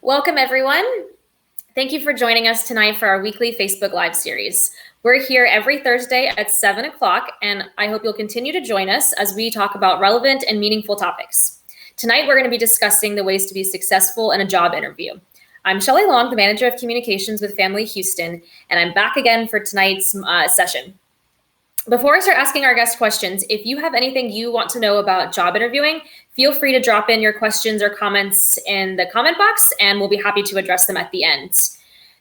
Welcome, everyone. Thank you for joining us tonight for our weekly Facebook Live series. We're here every Thursday at 7 o'clock, and I hope you'll continue to join us as we talk about relevant and meaningful topics. Tonight, we're going to be discussing the ways to be successful in a job interview. I'm Shelley Long, the Manager of Communications with Family Houston, and I'm back again for tonight's session. Before I start asking our guest questions, if you have anything you want to know about job interviewing, feel free to drop in your questions or comments in the comment box, and we'll be happy to address them at the end.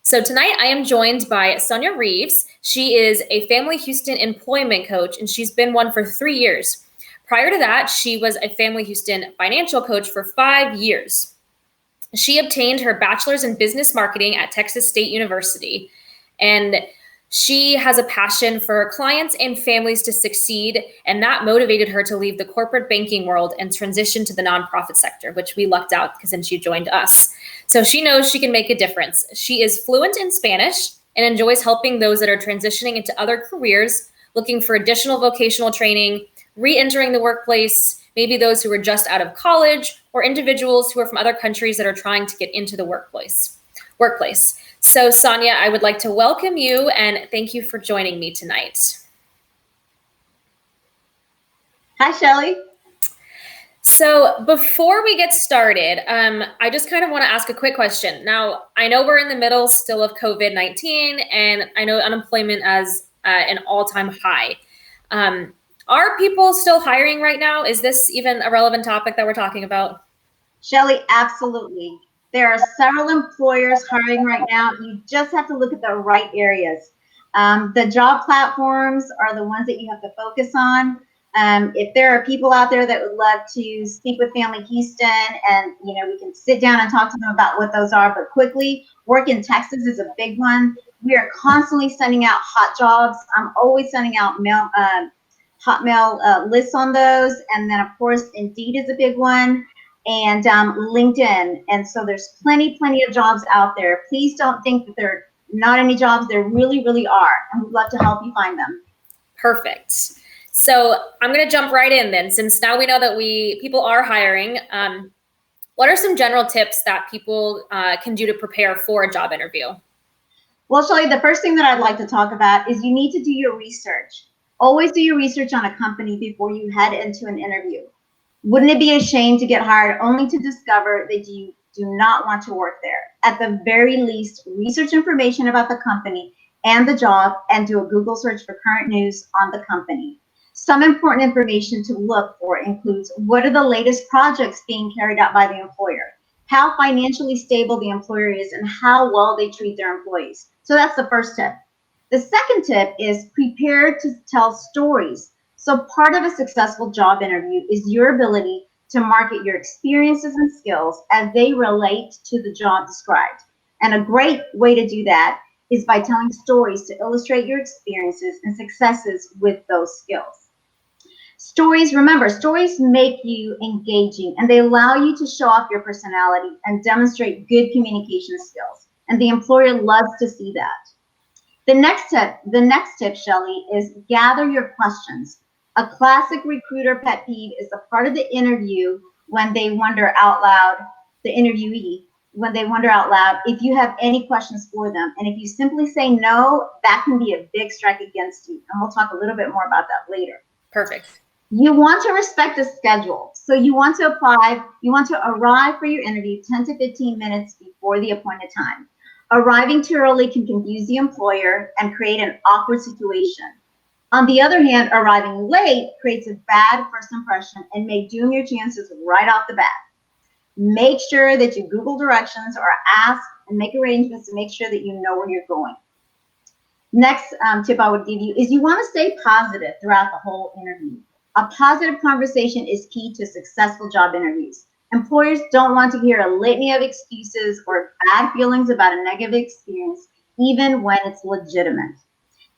So tonight I am joined by Sonia Reeves. She is a Family Houston employment coach, and she's been one for 3 years. Prior to that, she was a Family Houston financial coach for 5 years. She obtained her bachelor's in business marketing at Texas State University, and she has a passion for clients and families to succeed, and that motivated her to leave the corporate banking world and transition to the nonprofit sector, which we lucked out because then she joined us. So she knows she can make a difference. She is fluent in Spanish and enjoys helping those that are transitioning into other careers, looking for additional vocational training, re-entering the workplace, maybe those who are just out of college, or individuals who are from other countries that are trying to get into the workplace. So Sonia, I would like to welcome you and thank you for joining me tonight. Hi, Shelley. So before we get started, I just kind of want to ask a quick question. Now, I know we're in the middle still of COVID-19, and I know unemployment is an all-time high. Are people still hiring right now? Is this even a relevant topic that we're talking about? Shelley, absolutely. There are several employers hiring right now. You just have to look at the right areas. The job platforms are the ones that you have to focus on. If there are people out there that would love to speak with Family Houston, and we can sit down and talk to them about what those are, but quickly, work in Texas is a big one. We are constantly sending out hot jobs. I'm always sending out Hotmail lists on those. And then, of course, Indeed is a big one. And LinkedIn. And so there's plenty of jobs out there. Please don't think that there are not any jobs. There really are. And we'd love to help you find them. Perfect. So I'm going to jump right in then, since now we know that people are hiring. What are some general tips that people can do to prepare for a job interview? Well, Shelley, the first thing that I'd like to talk about is you need to do your research. Always do your research on a company before you head into an interview. Wouldn't it be a shame to get hired only to discover that you do not want to work there? At the very least, research information about the company and the job, and do a Google search for current news on the company. Some important information to look for includes what are the latest projects being carried out by the employer, how financially stable the employer is, and how well they treat their employees. So that's the first tip. The second tip is prepare to tell stories. So part of a successful job interview is your ability to market your experiences and skills as they relate to the job described. And a great way to do that is by telling stories to illustrate your experiences and successes with those skills. Remember, stories make you engaging, and they allow you to show off your personality and demonstrate good communication skills. And the employer loves to see that. The next tip, Shelley, is gather your questions. A classic recruiter pet peeve is the part of the interview when they wonder out loud, the interviewee, when they wonder out loud if you have any questions for them. And if you simply say no, that can be a big strike against you. And we'll talk a little bit more about that later. Perfect. You want to respect the schedule. So you want to arrive for your interview 10 to 15 minutes before the appointed time. Arriving too early can confuse the employer and create an awkward situation. On the other hand, arriving late creates a bad first impression and may doom your chances right off the bat. Make sure that you Google directions or ask and make arrangements to make sure that you know where you're going. Next tip I would give you is you want to stay positive throughout the whole interview. A positive conversation is key to successful job interviews. Employers don't want to hear a litany of excuses or bad feelings about a negative experience, even when it's legitimate.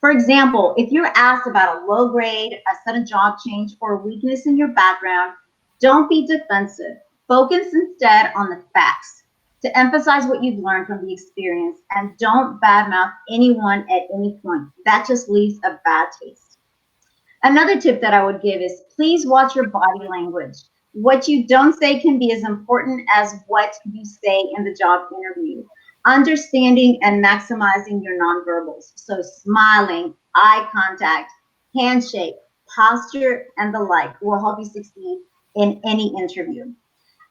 For example, if you're asked about a low grade, a sudden job change, or a weakness in your background, don't be defensive. Focus instead on the facts to emphasize what you've learned from the experience, and don't badmouth anyone at any point. That just leaves a bad taste. Another tip that I would give is please watch your body language. What you don't say can be as important as what you say in the job interview. Understanding and maximizing your nonverbals. So smiling, eye contact, handshake, posture, and the like will help you succeed in any interview.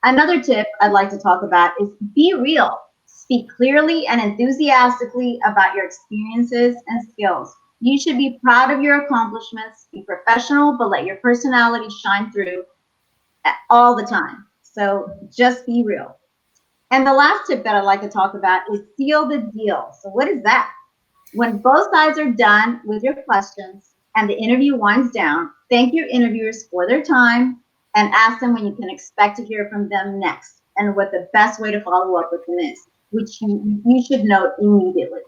Another tip I'd like to talk about is be real. Speak clearly and enthusiastically about your experiences and skills. You should be proud of your accomplishments, be professional, but let your personality shine through all the time. So just be real. And the last tip that I'd like to talk about is seal the deal. So what is that? When both sides are done with your questions and the interview winds down, thank your interviewers for their time and ask them when you can expect to hear from them next and what the best way to follow up with them is, which you should note immediately.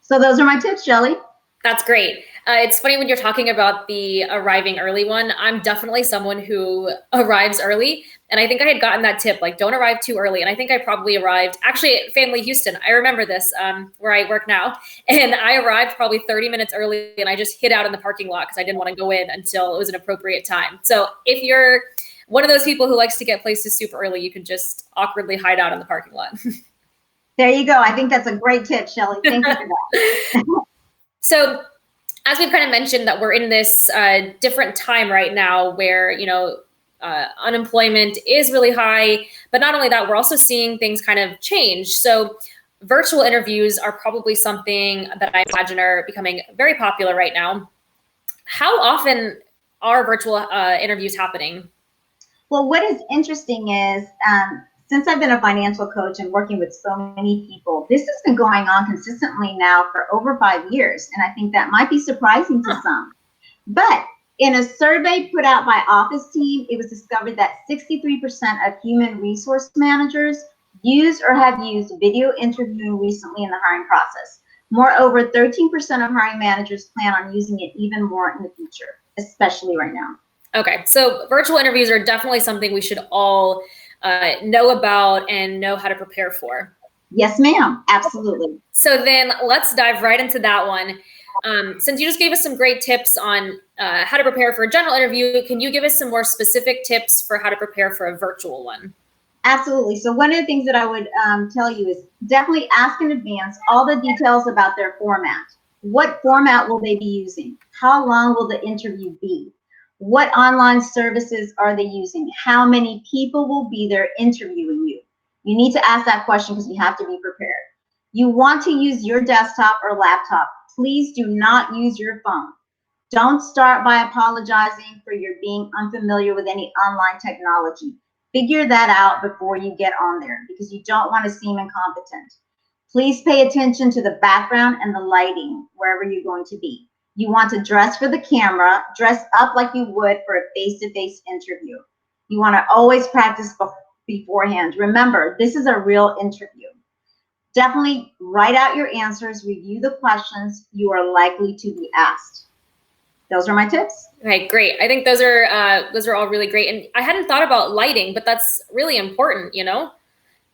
So those are my tips, Shelly. That's great. It's funny when you're talking about the arriving early one. I'm definitely someone who arrives early. And I think I had gotten that tip, like, don't arrive too early. And I think I probably arrived, actually, at Family Houston. I remember this, where I work now. And I arrived probably 30 minutes early, and I just hid out in the parking lot because I didn't want to go in until it was an appropriate time. So if you're one of those people who likes to get places super early, you can just awkwardly hide out in the parking lot. There you go. I think that's a great tip, Shelly. Thank you for that. So as we've kind of mentioned that we're in this different time right now where, unemployment is really high, but not only that, we're also seeing things kind of change. So virtual interviews are probably something that I imagine are becoming very popular right now. How often are virtual interviews happening? Well, what is interesting is since I've been a financial coach and working with so many people, this has been going on consistently now for over 5 years. And I think that might be surprising to some. But in a survey put out by Office Team, it was discovered that 63% of human resource managers use or have used video interviewing recently in the hiring process. Moreover, 13% of hiring managers plan on using it even more in the future, especially right now. Okay, so virtual interviews are definitely something we should all know about and know how to prepare for. Yes, ma'am. Absolutely. So then let's dive right into that one. Since you just gave us some great tips on how to prepare for a general interview, can you give us some more specific tips for how to prepare for a virtual one? Absolutely. So one of the things that I would tell you is definitely ask in advance all the details about their format. What format will they be using? How long will the interview be? What online services are they using? How many people will be there interviewing you? You need to ask that question because you have to be prepared. You want to use your desktop or laptop. Please do not use your phone. Don't start by apologizing for your being unfamiliar with any online technology. Figure that out before you get on there because you don't want to seem incompetent. Please pay attention to the background and the lighting wherever you're going to be. You want to dress for the camera, dress up like you would for a face-to-face interview. You want to always practice beforehand. Remember, this is a real interview. Definitely write out your answers, review the questions you are likely to be asked. Those are my tips. Okay, great. I think those are all really great. And I hadn't thought about lighting, but that's really important,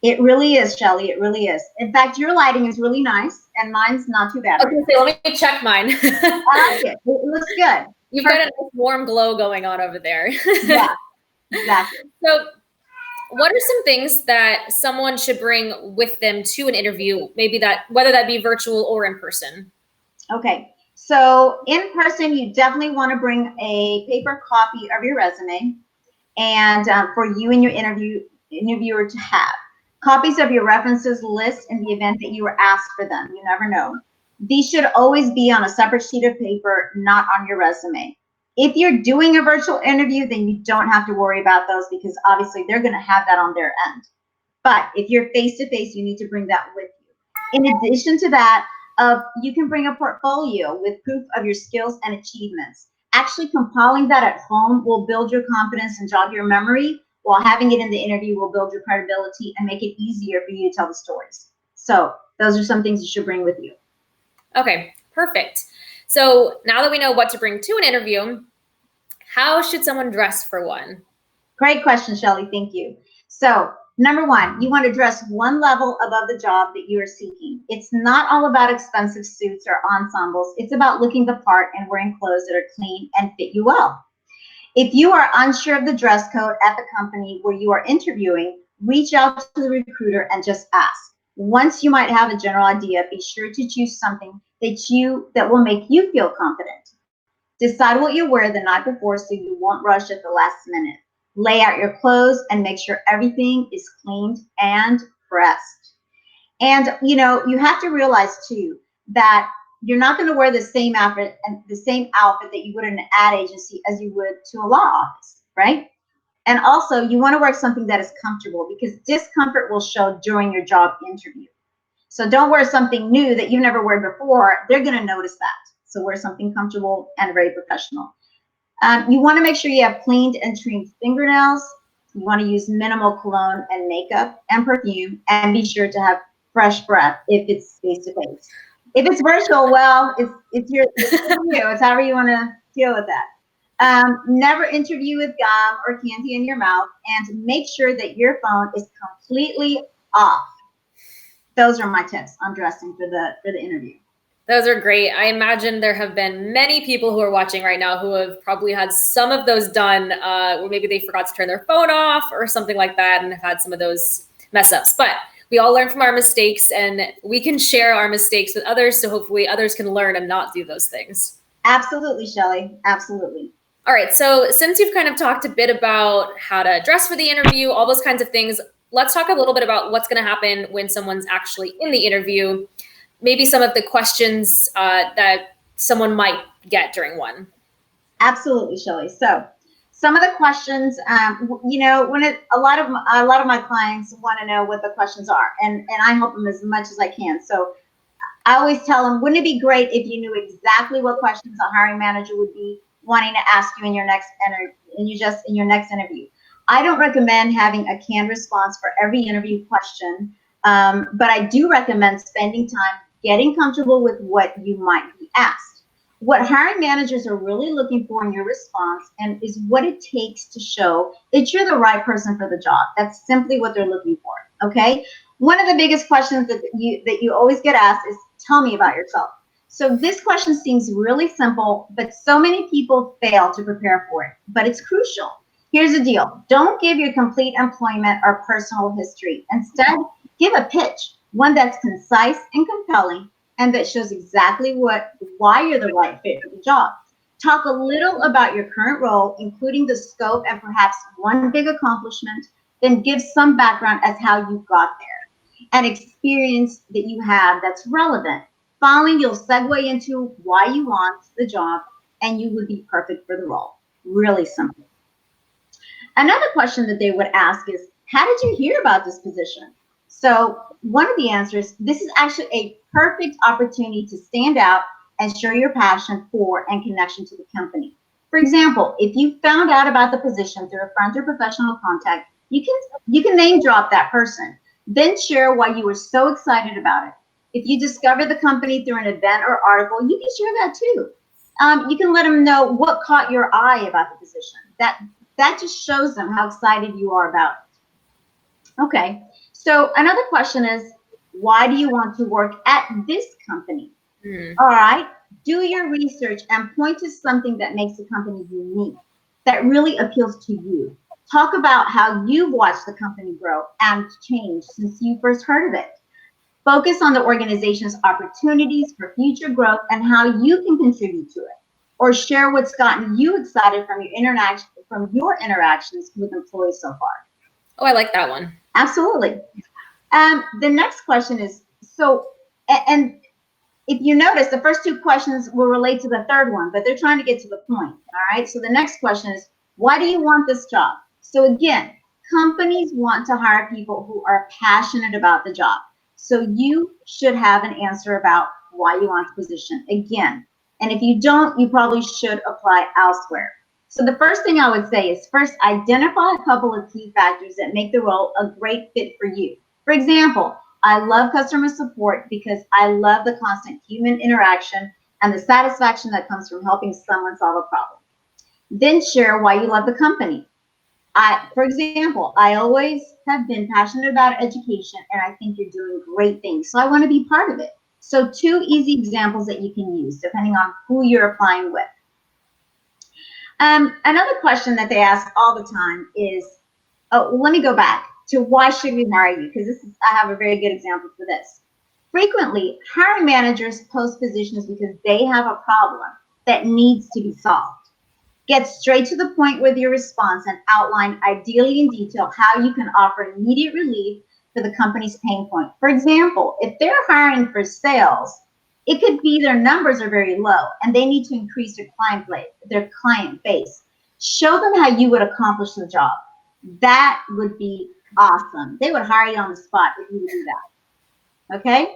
It really is, Shelly. It really is. In fact, your lighting is really nice, and mine's not too bad. Okay, so let me check mine. I like it. It looks good. You've got a nice warm glow going on over there. Yeah, exactly. So what are some things that someone should bring with them to an interview, maybe that whether that be virtual or in person? Okay. So in person, you definitely want to bring a paper copy of your resume and for you and your interviewer to have. Copies of your references list in the event that you were asked for them. You never know. These should always be on a separate sheet of paper, not on your resume. If you're doing a virtual interview, then you don't have to worry about those because obviously they're going to have that on their end. But if you're face-to-face, you need to bring that with you. In addition to that, you can bring a portfolio with proof of your skills and achievements. Actually compiling that at home will build your confidence and jog your memory, while having it in the interview will build your credibility and make it easier for you to tell the stories. So those are some things you should bring with you. Okay, perfect. So now that we know what to bring to an interview, how should someone dress for one? Great question, Shelly. Thank you. So number one, you want to dress one level above the job that you are seeking. It's not all about expensive suits or ensembles. It's about looking the part and wearing clothes that are clean and fit you well. If you are unsure of the dress code at the company where you are interviewing, reach out to the recruiter and just ask. Once you might have a general idea, be sure to choose something that will make you feel confident. Decide what you wear the night before so you won't rush at the last minute. Lay out your clothes and make sure everything is cleaned and pressed. And you have to realize too that you're not going to wear the same outfit that you would in an ad agency as you would to a law office, right? And also, you want to wear something that is comfortable because discomfort will show during your job interview. So don't wear something new that you've never worn before. They're going to notice that. So wear something comfortable and very professional. You want to make sure you have cleaned and trimmed fingernails. You want to use minimal cologne and makeup and perfume, and be sure to have fresh breath if it's face-to-face. If it's virtual, well, it's you. It's however you want to deal with that. Never interview with gum or candy in your mouth, and make sure that your phone is completely off. Those are my tips on dressing for the interview. Those are great. I imagine there have been many people who are watching right now who have probably had some of those done where maybe they forgot to turn their phone off or something like that and have had some of those mess ups. But we all learn from our mistakes, and we can share our mistakes with others, so hopefully others can learn and not do those things. Absolutely, Shelly. Absolutely. All right. So since you've kind of talked a bit about how to dress for the interview, all those kinds of things, let's talk a little bit about what's going to happen when someone's actually in the interview. Maybe some of the questions that someone might get during one. Absolutely, Shelly. So some of the questions, when a lot of my clients want to know what the questions are, and I help them as much as I can. So I always tell them, wouldn't it be great if you knew exactly what questions a hiring manager would be wanting to ask you in your next interview? I don't recommend having a canned response for every interview question, but I do recommend spending time getting comfortable with what you might be asked. What hiring managers are really looking for in your response is what it takes to show that you're the right person for the job. That's simply what they're looking for, okay? One of the biggest questions that you always get asked is, tell me about yourself. So this question seems really simple, but so many people fail to prepare for it, but it's crucial. Here's the deal. Don't give your complete employment or personal history. Instead, give a pitch, one that's concise and compelling, and that shows exactly why you're the right fit for the job. Talk a little about your current role, including the scope and perhaps one big accomplishment, then give some background as how you got there, and experience that you have that's relevant. Finally, you'll segue into why you want the job, and you would be perfect for the role. Really simple. Another question that they would ask is, how did you hear about this position? So one of the answers, this is actually a perfect opportunity to stand out and show your passion for and connection to the company. For example, if you found out about the position through a friend or professional contact, you can name drop that person. Then share why you were so excited about it. If you discover the company through an event or article, you can share that too. You can let them know what caught your eye about the position. That just shows them how excited you are about it. Okay, so another question is, why do you want to work at this company? All right, do your research and point to something that makes the company unique, that really appeals to you. Talk about how you've watched the company grow and change since you first heard of it. Focus on the organization's opportunities for future growth and how you can contribute to it. Or share what's gotten you excited from your interactions with employees so far. Oh, I like that one. Absolutely. The next question is, and if you notice, the first two questions will relate to the third one, but they're trying to get to the point, all right? So the next question is, why do you want this job? So again, companies want to hire people who are passionate about the job. So you should have an answer about why you want the position. Again, and if you don't, you probably should apply elsewhere. So the first thing I would say is, first, identify a couple of key factors that make the role a great fit for you. For example, I love customer support because I love the constant human interaction and the satisfaction that comes from helping someone solve a problem. Then share why you love the company. For example, I always have been passionate about education, and I think you're doing great things, so I want to be part of it. So 2 easy examples that you can use depending on who you're applying with. Another question that they ask all the time is, oh, let me go back to why should we hire you? Because I have a very good example for this. Frequently, hiring managers post positions because they have a problem that needs to be solved. Get straight to the point with your response and outline, ideally in detail, how you can offer immediate relief for the company's pain point. For example, if they're hiring for sales, it could be their numbers are very low and they need to increase their client base. Show them how you would accomplish the job. That would be awesome. They would hire you on the spot if you would do that. Okay?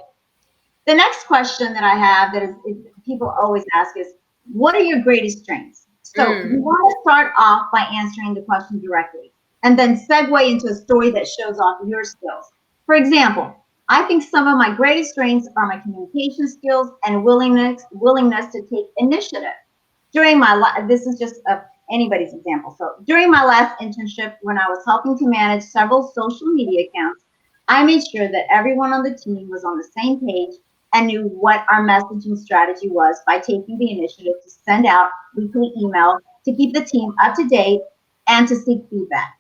The next question that I have that is people always ask is, what are your greatest strengths? So you want to start off by answering the question directly and then segue into a story that shows off your skills. For example, I think some of my greatest strengths are my communication skills and willingness to take initiative. This is just anybody's example. So during my last internship, when I was helping to manage several social media accounts, I made sure that everyone on the team was on the same page and knew what our messaging strategy was by taking the initiative to send out weekly email to keep the team up to date and to seek feedback.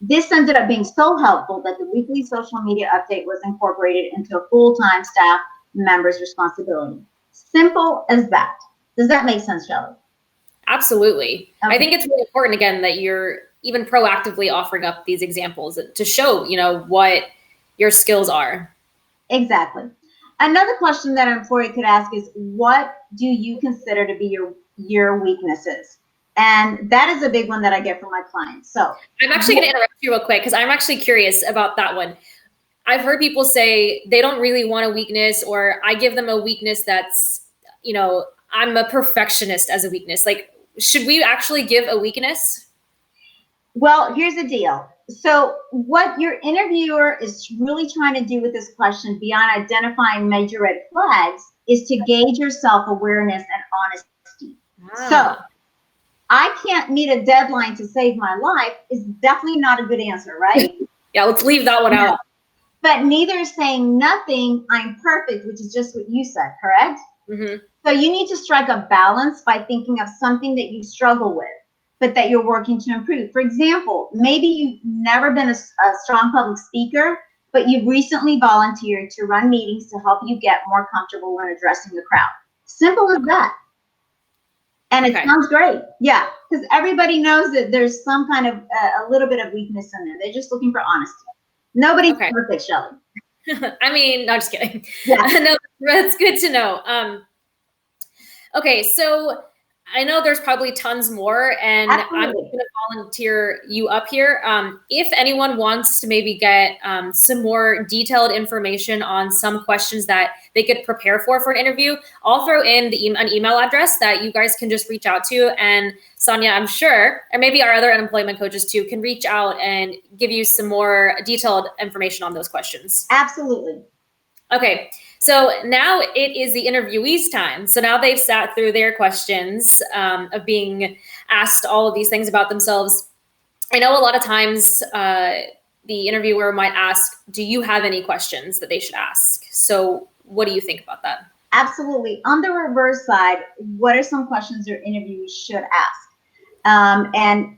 This ended up being so helpful that the weekly social media update was incorporated into a full-time staff member's responsibility. Simple as that. Does that make sense, Shelley? Absolutely. Okay. I think it's really important, again, that you're even proactively offering up these examples to show, what your skills are. Exactly. Another question that an employee could ask is, what do you consider to be your weaknesses? And that is a big one that I get from my clients. So I'm actually going to interrupt you real quick because I'm actually curious about that one. I've heard people say they don't really want a weakness, or I give them a weakness that's, I'm a perfectionist as a weakness. Like, should we actually give a weakness? Well, here's the deal. So what your interviewer is really trying to do with this question, beyond identifying major red flags, is to gauge your self-awareness and honesty. So I can't meet a deadline to save my life is definitely not a good answer, right? Yeah, let's leave that one out. But neither is saying nothing, I'm perfect, which is just what you said, correct? Mm-hmm. So you need to strike a balance by thinking of something that you struggle with, but that you're working to improve. For example, maybe you've never been a strong public speaker, but you've recently volunteered to run meetings to help you get more comfortable when addressing the crowd. Simple as that. And it sounds great. Yeah, because everybody knows that there's some kind of a little bit of weakness in there. They're just looking for honesty. Nobody's perfect, Shelley. I mean, no, just kidding. Yeah. No, that's good to know. Okay, so I know there's probably tons more, and Absolutely. I'm going to volunteer you up here. If anyone wants to maybe get some more detailed information on some questions that they could prepare for an interview, I'll throw in an email address that you guys can just reach out to. And Sonia, I'm sure, or maybe our other unemployment coaches too, can reach out and give you some more detailed information on those questions. Absolutely. Okay, so now it is the interviewee's time. So now they've sat through their questions of being asked all of these things about themselves. I know a lot of times the interviewer might ask, do you have any questions that they should ask? So what do you think about that? Absolutely. On the reverse side, what are some questions your interviewee should ask? And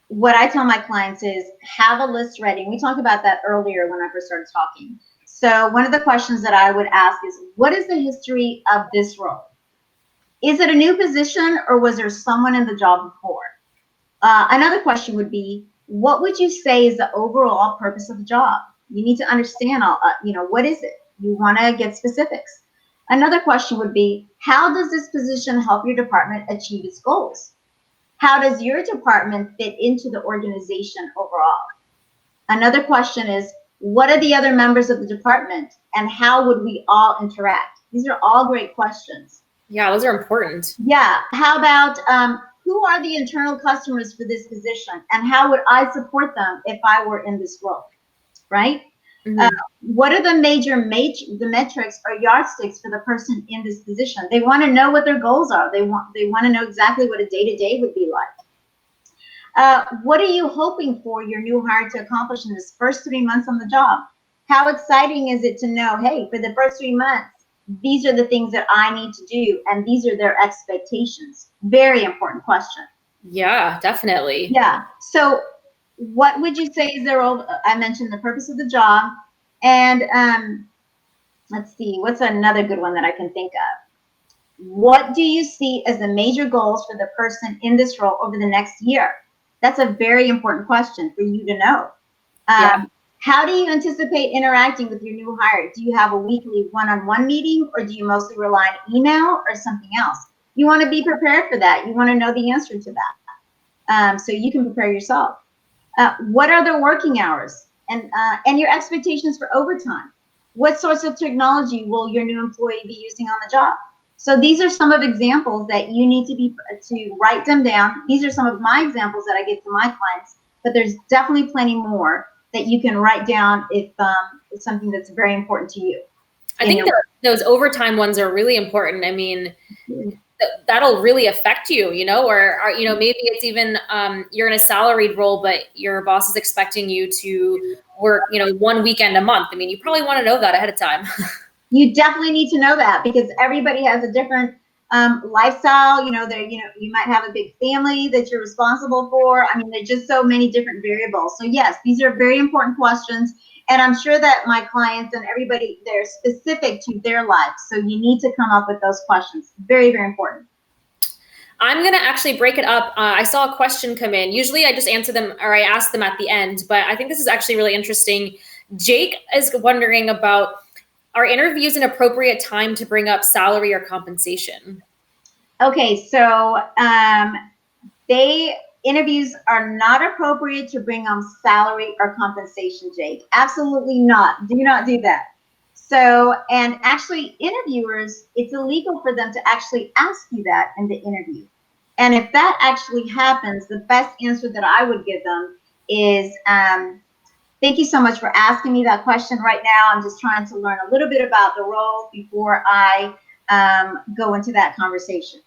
what I tell my clients is have a list ready. And we talked about that earlier when I first started talking. So one of the questions that I would ask is, what is the history of this role? Is it a new position, or was there someone in the job before? Another question would be, what would you say is the overall purpose of the job? You need to understand, what is it? You want to get specifics. Another question would be, how does this position help your department achieve its goals? How does your department fit into the organization overall? Another question is, what are the other members of the department, and how would we all interact? These are all great questions. Yeah, those are important. Yeah. How about who are the internal customers for this position, and how would I support them if I were in this role, right? Mm-hmm. What are the metrics or yardsticks for the person in this position? They want to know what their goals are. They want to know exactly what a day-to-day would be like. What are you hoping for your new hire to accomplish in this first 3 months on the job? How exciting is it to know, hey, for the first 3 months, these are the things that I need to do, and these are their expectations. Very important question. Yeah, definitely. Yeah. So what would you say is their role? I mentioned the purpose of the job. And let's see, what's another good one that I can think of? What do you see as the major goals for the person in this role over the next year? That's a very important question for you to know. Yeah. How do you anticipate interacting with your new hire? Do you have a weekly one-on-one meeting, or do you mostly rely on email or something else? You want to be prepared for that. You want to know the answer to that, so you can prepare yourself. What are their working hours, and your expectations for overtime? What sorts of technology will your new employee be using on the job? So these are some of examples that you need to write them down. These are some of my examples that I give to my clients, but there's definitely plenty more that you can write down if it's something that's very important to you. I think those overtime ones are really important. I mean, that'll really affect you, you know, or you know, maybe it's even you're in a salaried role, but your boss is expecting you to work, you know, one weekend a month. I mean, you probably want to know that ahead of time. You definitely need to know that, because everybody has a different lifestyle. You know, you might have a big family that you're responsible for. I mean, there's just so many different variables. So yes, these are very important questions. And I'm sure that my clients and everybody, they're specific to their life. So you need to come up with those questions. Very, very important. I'm going to actually break it up. I saw a question come in. Usually I just answer them, or I ask them at the end, but I think this is actually really interesting. Jake is wondering about, are interviews an appropriate time to bring up salary or compensation? Okay, so interviews are not appropriate to bring on salary or compensation, Jake. Absolutely not. Do not do that. So, and actually interviewers, it's illegal for them to actually ask you that in the interview. And if that actually happens, the best answer that I would give them is, thank you so much for asking me that question right now. I'm just trying to learn a little bit about the role before I go into that conversation.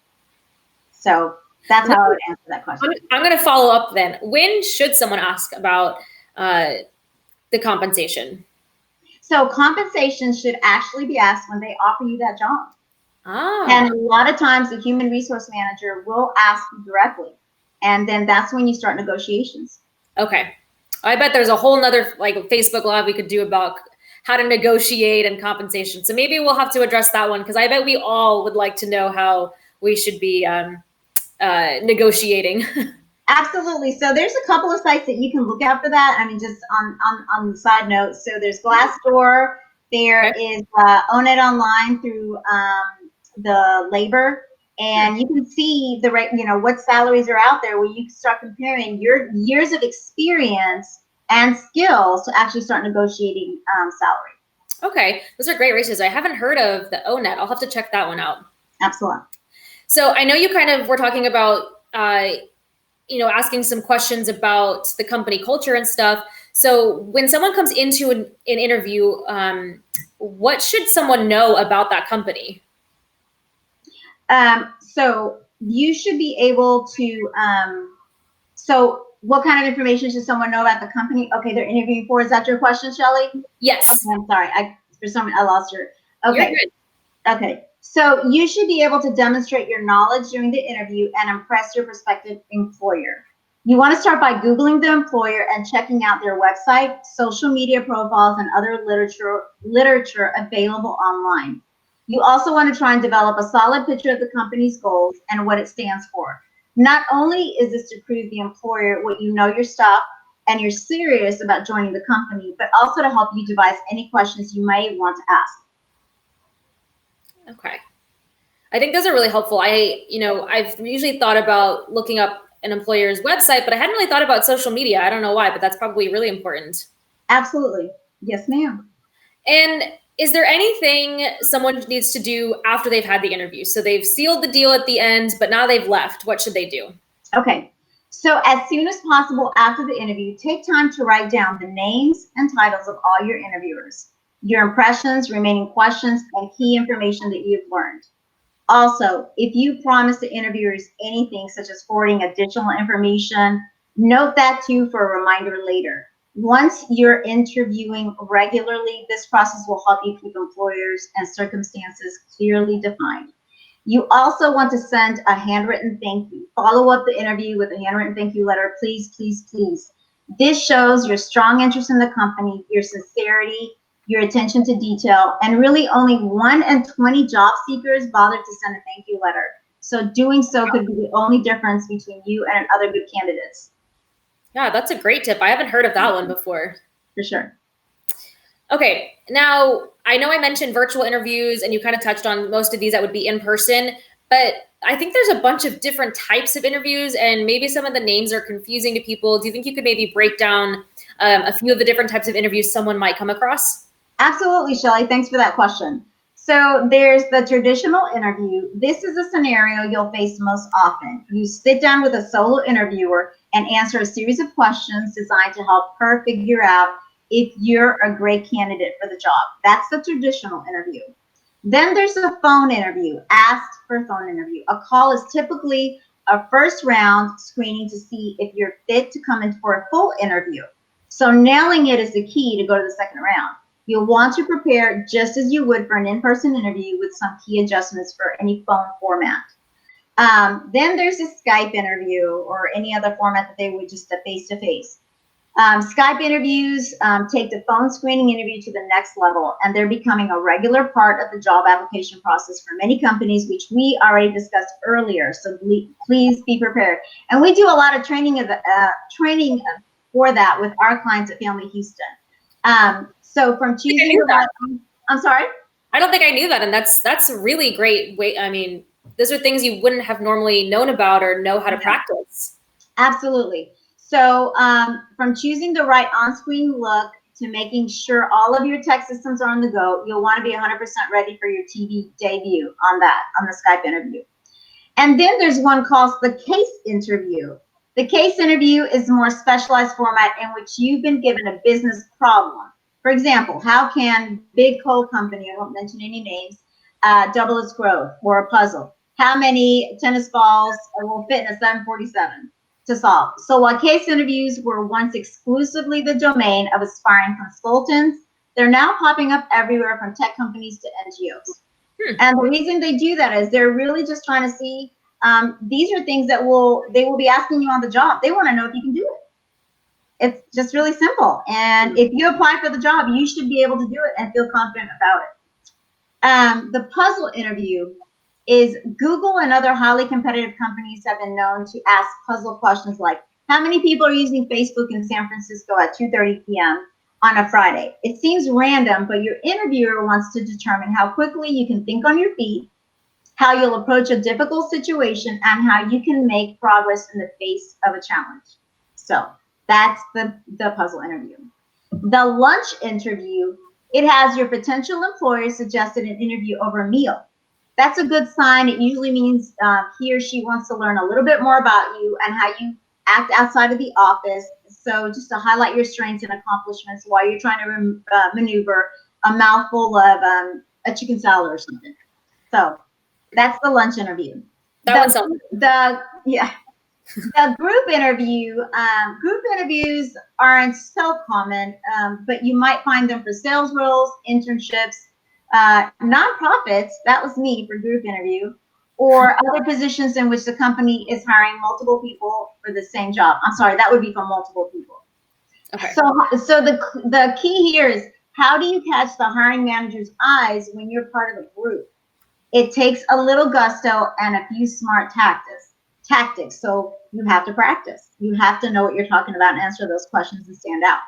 So that's how I would answer that question. I'm going to follow up then. When should someone ask about the compensation? So compensation should actually be asked when they offer you that job. Ah. And a lot of times the human resource manager will ask you directly. And then that's when you start negotiations. Okay. I bet there's a whole nother like Facebook Live we could do about how to negotiate and compensation. So maybe we'll have to address that one, because I bet we all would like to know how we should be negotiating. Absolutely. So there's a couple of sites that you can look out for that. I mean, just on the side note. So there's Glassdoor. There is Own It Online through the labor. And you can see what salaries are out there, where you can start comparing your years of experience and skills to actually start negotiating salary. Okay, those are great races. I haven't heard of the ONET. I'll have to check that one out. Excellent. So I know you kind of were talking about, asking some questions about the company culture and stuff. So when someone comes into an interview, what should someone know about that company? So you should be able to, so what kind of information should someone know about the company? Okay, they're interviewing for. Is that your question, Shelly? Yes. Okay, I'm sorry. For some reason I lost her. Okay. You're good. Okay. So you should be able to demonstrate your knowledge during the interview and impress your prospective employer. You want to start by Googling the employer and checking out their website, social media profiles, and other literature available online. You also want to try and develop a solid picture of the company's goals and what it stands for. Not only is this to prove the employer what you know your stuff and you're serious about joining the company, but also to help you devise any questions you may want to ask. Okay. I think those are really helpful. I've usually thought about looking up an employer's website, but I hadn't really thought about social media. I don't know why, but that's probably really important. Absolutely. Yes, ma'am. And is there anything someone needs to do after they've had the interview? So they've sealed the deal at the end, but now they've left. What should they do? Okay. So as soon as possible after the interview, take time to write down the names and titles of all your interviewers, your impressions, remaining questions, and key information that you've learned. Also, if you promise the interviewers anything, such as forwarding additional information, note that too for a reminder later. Once you're interviewing regularly, this process will help you keep employers and circumstances clearly defined. You also want to send a handwritten thank you. Follow up the interview with a handwritten thank you letter. Please, please, please. This shows your strong interest in the company, your sincerity, your attention to detail, and really only 1 in 20 job seekers bother to send a thank you letter. So doing so could be the only difference between you and other good candidates. Yeah, that's a great tip. I haven't heard of that one before. For sure. Okay, now I know I mentioned virtual interviews and you kind of touched on most of these that would be in person, but I think there's a bunch of different types of interviews and maybe some of the names are confusing to people. Do you think you could maybe break down a few of the different types of interviews someone might come across? Absolutely, Shelly. Thanks for that question. So there's the traditional interview. This is a scenario you'll face most often. You sit down with a solo interviewer and answer a series of questions designed to help her figure out if you're a great candidate for the job. That's the traditional interview. Then there's a phone interview, asked for phone interview. A call is typically a first round screening to see if you're fit to come in for a full interview. So nailing it is the key to go to the second round. You'll want to prepare just as you would for an in-person interview with some key adjustments for any phone format. Then there's a Skype interview or any other format that they would just a face-to-face. Skype interviews take the phone screening interview to the next level, and they're becoming a regular part of the job application process for many companies, which we already discussed earlier. So please be prepared. And we do a lot of training for that with our clients at Family Houston. So from choosing the right, I'm sorry? I don't think I knew that. And that's a really great way. I mean, those are things you wouldn't have normally known about or know how to practice. Absolutely. So from choosing the right on-screen look to making sure all of your tech systems are on the go, you'll want to be 100% ready for your TV debut on the Skype interview. And then there's one called the case interview. The case interview is a more specialized format in which you've been given a business problem. For example, how can big coal company, I won't mention any names, double its growth, or a puzzle? How many tennis balls will fit in a 747 to solve? So while case interviews were once exclusively the domain of aspiring consultants, they're now popping up everywhere from tech companies to NGOs. And the reason they do that is they're really just trying to see, these are things that they will be asking you on the job. They want to know if you can do it. It's just really simple. And if you apply for the job, you should be able to do it and feel confident about it. The puzzle interview is Google and other highly competitive companies have been known to ask puzzle questions like, how many people are using Facebook in San Francisco at 2:30 p.m. on a Friday? It seems random, but your interviewer wants to determine how quickly you can think on your feet, how you'll approach a difficult situation, and how you can make progress in the face of a challenge. So that's the puzzle interview. The lunch interview, it has your potential employer suggested an interview over a meal. That's a good sign. It usually means he or she wants to learn a little bit more about you and how you act outside of the office. So just to highlight your strengths and accomplishments while you're trying to maneuver a mouthful of a chicken salad or something. So that's the lunch interview. The group interview, group interviews aren't so common, but you might find them for sales roles, internships, nonprofits, that was me for group interview, or other positions in which the company is hiring multiple people for the same job. I'm sorry, that would be for multiple people. Okay. So the key here is, how do you catch the hiring manager's eyes when you're part of a group? It takes a little gusto and a few smart tactics. So you have to practice. You have to know what you're talking about and answer those questions and stand out.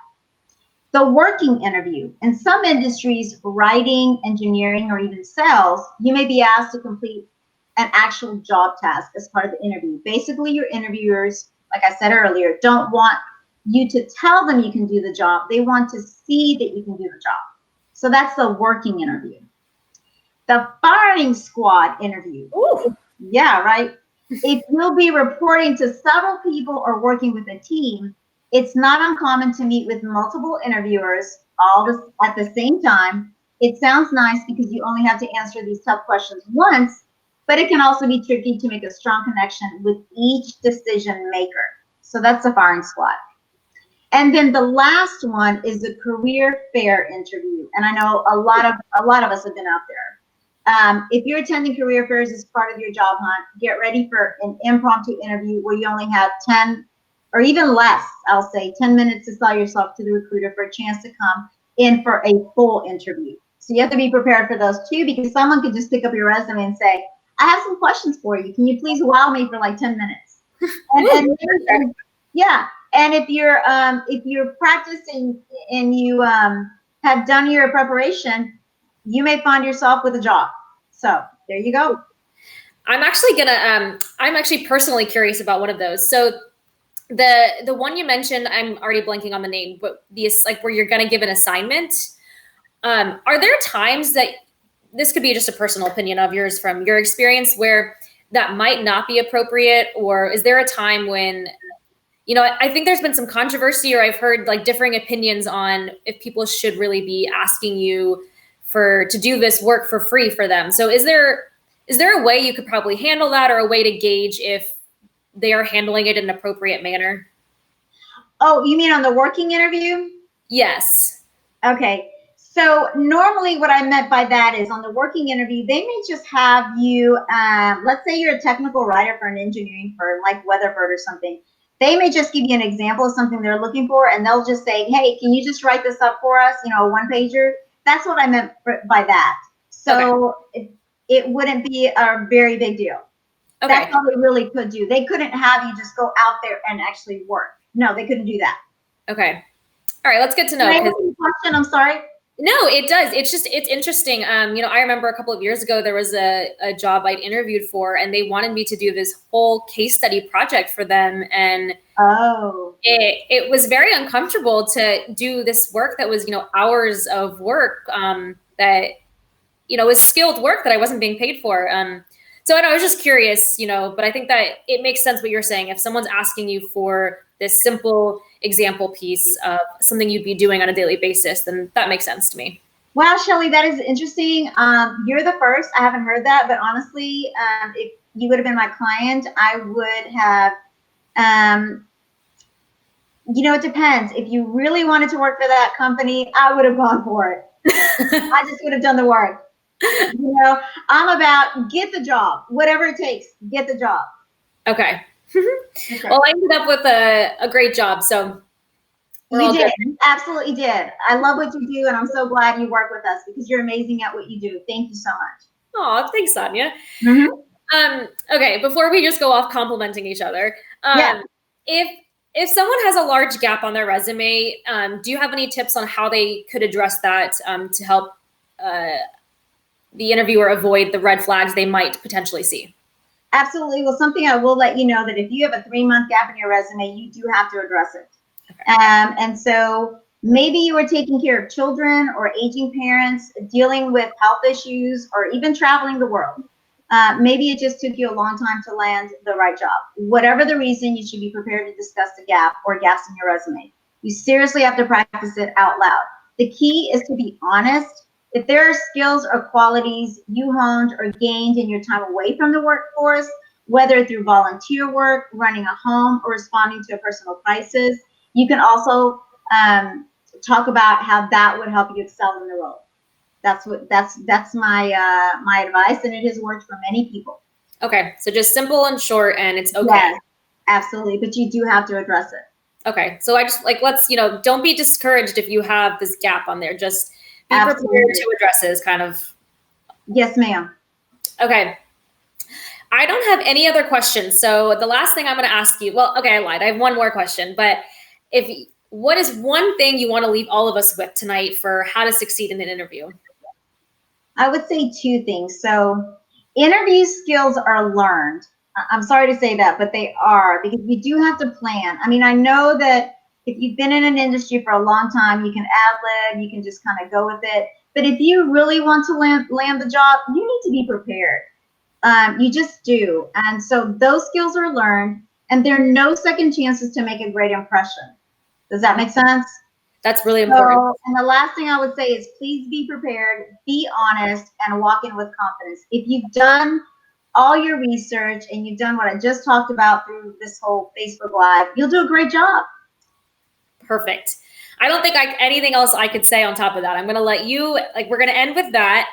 The working interview. In some industries, writing, engineering, or even sales, you may be asked to complete an actual job task as part of the interview. Basically, your interviewers, like I said earlier, don't want you to tell them you can do the job. They want to see that you can do the job. So that's the working interview. The firing squad interview. Ooh. Yeah, right? If you'll be reporting to several people or working with a team, it's not uncommon to meet with multiple interviewers all at the same time. It sounds nice because you only have to answer these tough questions once, but it can also be tricky to make a strong connection with each decision maker. So that's the firing squad. And then the last one is the career fair interview. And I know a lot of us have been out there. If you're attending career fairs as part of your job hunt, get ready for an impromptu interview where you only have 10 or even less, I'll say 10 minutes to sell yourself to the recruiter for a chance to come in for a full interview. So you have to be prepared for those too, because someone could just pick up your resume and say, I have some questions for you. Can you please wow me for like 10 minutes? And yeah. And if you're practicing and you have done your preparation, you may find yourself with a job. So there you go. I'm actually personally curious about one of those. So the one you mentioned, I'm already blanking on the name, but like where you're going to give an assignment. Are there times that, this could be just a personal opinion of yours from your experience, where that might not be appropriate? Or is there a time when, I think there's been some controversy, or I've heard like differing opinions on if people should really be asking you to do this work for free for them. So is there a way you could probably handle that, or a way to gauge if they are handling it in an appropriate manner? Oh, you mean on the working interview? Yes. Okay. So normally what I meant by that is on the working interview, they may just have you, let's say you're a technical writer for an engineering firm like Weatherford or something. They may just give you an example of something they're looking for, and they'll just say, hey, can you just write this up for us? A one-pager. That's what I meant by that. So okay. It wouldn't be a very big deal. Okay. That's all they really could do. They couldn't have you just go out there and actually work. No, they couldn't do that. Okay. All right, let's get to know. Can I ask you a question? I'm sorry. No, it does. It's interesting. I remember a couple of years ago, there was a job I'd interviewed for, and they wanted me to do this whole case study project for them. And it was very uncomfortable to do this work that was, hours of work that, was skilled work that I wasn't being paid for. So I was just curious, but I think that it makes sense what you're saying. If someone's asking you for this simple example piece of something you'd be doing on a daily basis, then that makes sense to me. Wow, Shelly, that is interesting. You're the first. I haven't heard that, but honestly, if you would have been my client, I would have, it depends. If you really wanted to work for that company, I would have gone for it. I just would have done the work. I'm about get the job, whatever it takes, get the job. Okay. Well, I ended up with a great job, so you did. Absolutely did. I love what you do, and I'm so glad you work with us because you're amazing at what you do. Thank you so much. Oh, thanks, Sonia. Mm-hmm. Okay, before we just go off complimenting each other, if someone has a large gap on their resume, do you have any tips on how they could address that to help the interviewer avoid the red flags they might potentially see? Absolutely. Well, something I will let you know that if you have a 3-month gap in your resume, you do have to address it. Okay. And so maybe you are taking care of children or aging parents, dealing with health issues, or even traveling the world. Maybe it just took you a long time to land the right job. Whatever the reason, you should be prepared to discuss the gap or gaps in your resume. You seriously have to practice it out loud. The key is to be honest. If there are skills or qualities you honed or gained in your time away from the workforce, whether through volunteer work, running a home, or responding to a personal crisis, you can also talk about how that would help you excel in the role. That's my my advice, and it has worked for many people. Okay, so just simple and short, and it's okay. Yes, absolutely, but you do have to address it. Okay, so I just let's don't be discouraged if you have this gap on there. Just be prepared to address it, kind of. Yes, ma'am. Okay. I don't have any other questions. So the last thing I'm going to ask you, well, okay, I lied. I have one more question, but what is one thing you want to leave all of us with tonight for how to succeed in an interview? I would say 2 things. So interview skills are learned. I'm sorry to say that, but they are, because we do have to plan. I mean, I know that if you've been in an industry for a long time, you can ad-lib, you can just kind of go with it. But if you really want to land the job, you need to be prepared. You just do. And so those skills are learned, and there are no second chances to make a great impression. Does that make sense? That's really important. And the last thing I would say is please be prepared, be honest, and walk in with confidence. If you've done all your research and you've done what I just talked about through this whole Facebook Live, you'll do a great job. Perfect. I don't think anything else I could say on top of that. I'm going to let you, we're going to end with that.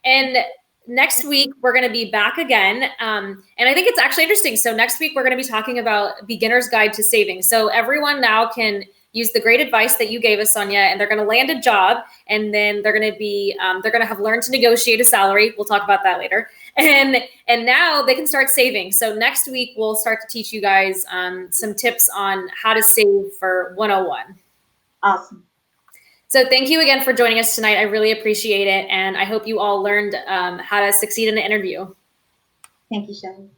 And next week, we're going to be back again. And I think it's actually interesting. So next week, we're going to be talking about Beginner's Guide to Saving. So everyone now can use the great advice that you gave us, Sonia, and they're going to land a job, and then they're going to have learned to negotiate a salary. We'll talk about that later. And now they can start saving. So next week, we'll start to teach you guys some tips on how to save for 101. Awesome. So thank you again for joining us tonight. I really appreciate it. And I hope you all learned how to succeed in an interview. Thank you, Shelly.